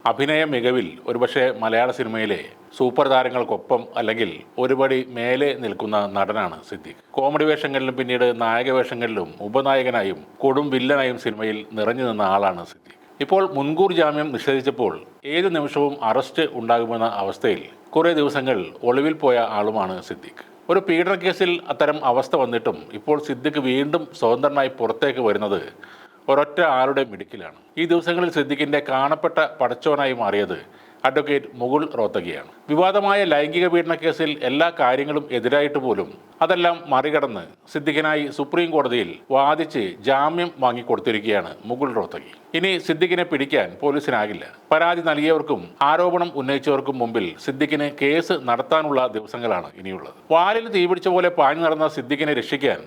അഭിനയ മികവിൽ ഒരുപക്ഷെ മലയാള സിനിമയിലെ സൂപ്പർ താരങ്ങൾക്കൊപ്പം അല്ലെങ്കിൽ ഒരുപടി മേലെ നിൽക്കുന്ന നടനാണ് സിദ്ദിഖ്. കോമഡി വേഷങ്ങളിലും പിന്നീട് നായക വേഷങ്ങളിലും ഉപനായകനായും കൊടും വില്ലനായും സിനിമയിൽ നിറഞ്ഞു നിന്ന ആളാണ് സിദ്ദിഖ്. ഇപ്പോൾ മുൻകൂർ ജാമ്യം നിഷേധിച്ചപ്പോൾ ഏത് നിമിഷവും അറസ്റ്റ് ഉണ്ടാകുമെന്ന അവസ്ഥയിൽ കുറേ ദിവസങ്ങൾ ഒളിവിൽ പോയ ആളുമാണ് സിദ്ദിഖ്. ഒരു പീഡന കേസിൽ അത്തരം അവസ്ഥ വന്നിട്ടും ഇപ്പോൾ സിദ്ദിഖ് വീണ്ടും സ്വതന്ത്രനായി പുറത്തേക്ക് വരുന്നത് ഒരൊറ്റ ആളുടെ മിടുക്കിലാണ്. ഈ ദിവസങ്ങളിൽ സിദ്ദിഖിന്റെ കാണപ്പെട്ട പടച്ചോനായി മാറിയത് അഡ്വക്കേറ്റ് മുകുൾ റോത്തഗിയാണ്. വിവാദമായ ലൈംഗിക പീഡന കേസിൽ എല്ലാ കാര്യങ്ങളും എതിരായിട്ട് പോലും അതെല്ലാം മറികടന്ന് സിദ്ദിഖിനായി സുപ്രീം കോടതിയിൽ വാദിച്ച് ജാമ്യം വാങ്ങിക്കൊടുത്തിരിക്കുകയാണ് മുകുൾ റോത്തഗി. ഇനി സിദ്ദിഖിനെ പിടിക്കാൻ പോലീസിനാകില്ല. പരാതി നൽകിയവർക്കും ആരോപണം ഉന്നയിച്ചവർക്കും മുമ്പിൽ സിദ്ദിഖിന് കേസ് നടത്താനുള്ള ദിവസങ്ങളാണ് ഇനിയുള്ളത്. വാലിൽ തീപിടിച്ച പോലെ പാഞ്ഞു നടന്ന സിദ്ദിഖിനെ രക്ഷിക്കാൻ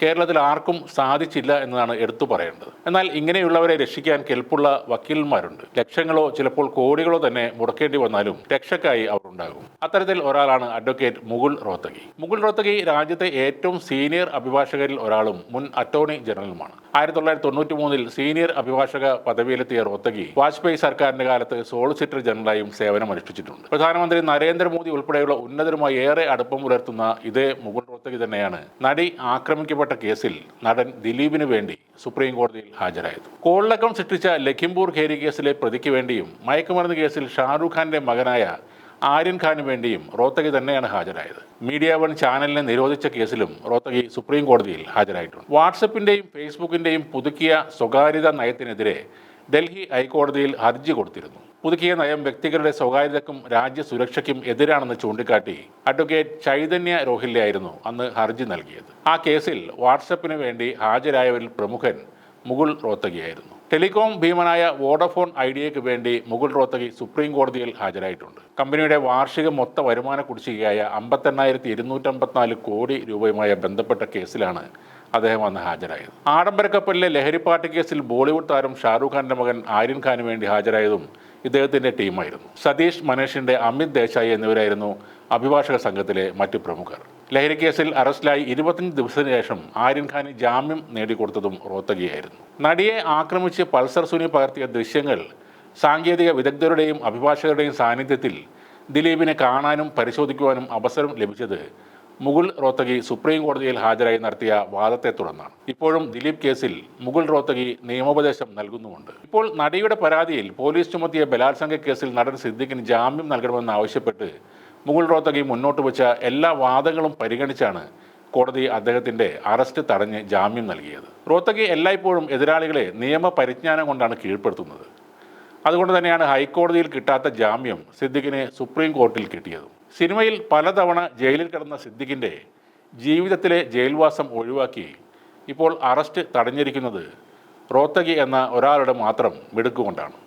കേരളത്തിൽ ആർക്കും സാധിച്ചില്ല എന്നതാണ് എടുത്തു പറയേണ്ടത്. എന്നാൽ ഇങ്ങനെയുള്ളവരെ രക്ഷിക്കാൻ കെൽപ്പുള്ള വക്കീലന്മാരുണ്ട്. ലക്ഷങ്ങളോ ചിലപ്പോൾ കോടികളോ തന്നെ മുടക്കേണ്ടി വന്നാലും രക്ഷക്കായി അവർ ഉണ്ടാകും. അത്തരത്തിൽ ഒരാളാണ് അഡ്വക്കേറ്റ് മുകുൾ റോത്തഗി. മുകുൾ റോത്തഗി രാജ്യത്തെ ഏറ്റവും സീനിയർ അഭിഭാഷകരിൽ ഒരാളും മുൻ അറ്റോർണി ജനറലുമാണ്. 1993 സീനിയർ അഭിഭാഷക പദവിയിലെത്തിയ റോത്തഗി വാജ്പേയി സർക്കാരിന്റെ കാലത്ത് സോളിസിറ്റർ ജനറലായും സേവനമനുഷ്ഠിച്ചിട്ടുണ്ട്. പ്രധാനമന്ത്രി നരേന്ദ്രമോദി ഉൾപ്പെടെയുള്ള ഉന്നതരുമായി ഏറെ അടുപ്പം പുലർത്തുന്ന ഇതേ മുകുൾ റോത്തഗി തന്നെയാണ് നടി ആക്രമിക്കപ്പെട്ട കേസിൽ നടൻ ദിലീപിന് വേണ്ടി സുപ്രീം കോടതിയിൽ ഹാജരായത്. കോളിളക്കം സൃഷ്ടിച്ച ലഖിംപൂർ ഖേരി കേസിലെ പ്രതിക്ക് വേണ്ടിയും മയക്കുമരുന്ന് കേസിൽ ഷാരൂഖ് ഖാന്റെ മകനായ ആര്യൻ ഖാന് വേണ്ടിയും റോത്തഗി തന്നെയാണ് ഹാജരായത്. മീഡിയ വൺ ചാനലിനെ നിരോധിച്ച കേസിലും റോത്തഗി സുപ്രീം കോടതിയിൽ ഹാജരായിട്ടുണ്ട്. വാട്സപ്പിന്റെയും ഫേസ്ബുക്കിന്റെയും പുതുക്കിയ സ്വകാര്യത നയത്തിനെതിരെ ഡൽഹി ഹൈക്കോടതിയിൽ ഹർജി കൊടുത്തിരുന്നു. പുതുക്കിയ നയം വ്യക്തികളുടെ സ്വകാര്യതയ്ക്കും രാജ്യസുരക്ഷയ്ക്കും എതിരാണെന്ന് ചൂണ്ടിക്കാട്ടി അഡ്വക്കേറ്റ് ചൈതന്യ രോഹില്യായിരുന്നു അന്ന് ഹർജി നൽകിയത്. ആ കേസിൽ വാട്സപ്പിന് വേണ്ടി ഹാജരായവരിൽ പ്രമുഖൻ മുകുൾ റോത്തഗിയായിരുന്നു. ടെലികോം ഭീമനായ വോഡഫോൺ ഐഡിയയ്ക്ക് വേണ്ടി മുകുൾ റോത്തഗി സുപ്രീം കോടതിയിൽ ഹാജരായിട്ടുണ്ട്. കമ്പനിയുടെ വാർഷിക മൊത്ത വരുമാന കുടിശ്ശികയായ 58,254 കോടി രൂപയുമായി ബന്ധപ്പെട്ട കേസിലാണ് അദ്ദേഹം അന്ന് ഹാജരായത്. ആഡംബര കപ്പലിലെ ലഹരിപ്പാട്ട് കേസിൽ ബോളിവുഡ് താരം ഷാരൂഖ് ഖാന്റെ മകൻ ആര്യൻ ഖാന് വേണ്ടി ഹാജരായതും ഇദ്ദേഹത്തിന്റെ ടീമായിരുന്നു. സതീഷ് മനേഷിന്റെ അമിത് ദേശായി എന്നിവരായിരുന്നു അഭിഭാഷക സംഘത്തിലെ മറ്റു പ്രമുഖർ. ലഹരിക്കേസിൽ അറസ്റ്റിലായി 25 ദിവസത്തിന് ശേഷം ആര്യൻ ഖാന് ജാമ്യം നേടിക്കൊടുത്തതും റോത്തഗിയായിരുന്നു. നടിയെ ആക്രമിച്ച് പൾസർ സുനി പകർത്തിയ ദൃശ്യങ്ങൾ സാങ്കേതിക വിദഗ്ധരുടെയും അഭിഭാഷകരുടെയും സാന്നിധ്യത്തിൽ ദിലീപിനെ കാണാനും പരിശോധിക്കുവാനും അവസരം ലഭിച്ചത് മുകുൾ റോത്തഗി സുപ്രീം കോടതിയിൽ ഹാജരായി നടത്തിയ വാദത്തെ തുടർന്നാണ്. ഇപ്പോഴും ദിലീപ് കേസിൽ മുകുൾ റോത്തഗി നിയമോപദേശം നൽകുന്നുമുണ്ട്. ഇപ്പോൾ നടിയുടെ പരാതിയിൽ പോലീസ് ചുമത്തിയ ബലാത്സംഗ കേസിൽ നടൻ സിദ്ദിഖിന് ജാമ്യം നൽകണമെന്ന് ആവശ്യപ്പെട്ട് മുകുൾ റോത്തഗി മുന്നോട്ട് വെച്ച എല്ലാ വാദങ്ങളും പരിഗണിച്ചാണ് കോടതി അദ്ദേഹത്തിന്റെ അറസ്റ്റ് തടഞ്ഞ് ജാമ്യം നൽകിയത്. റോത്തഗി എല്ലായ്പ്പോഴും എതിരാളികളെ നിയമപരിജ്ഞാനം കൊണ്ടാണ് കീഴ്പ്പെടുത്തുന്നത്. അതുകൊണ്ട് തന്നെയാണ് ഹൈക്കോടതിയിൽ കിട്ടാത്ത ജാമ്യം സിദ്ദിഖിന് സുപ്രീം കോടതിയിൽ കിട്ടിയതും. സിനിമയിൽ പലതവണ ജയിലിൽ കിടന്ന സിദ്ദിഖിന്റെ ജീവിതത്തിലെ ജയിൽവാസം ഒഴിവാക്കി ഇപ്പോൾ അറസ്റ്റ് തടഞ്ഞിരിക്കുന്നത് റോത്തഗി എന്ന ഒരാളുടെ മാത്രം മിടുക്കുകൊണ്ടാണ്.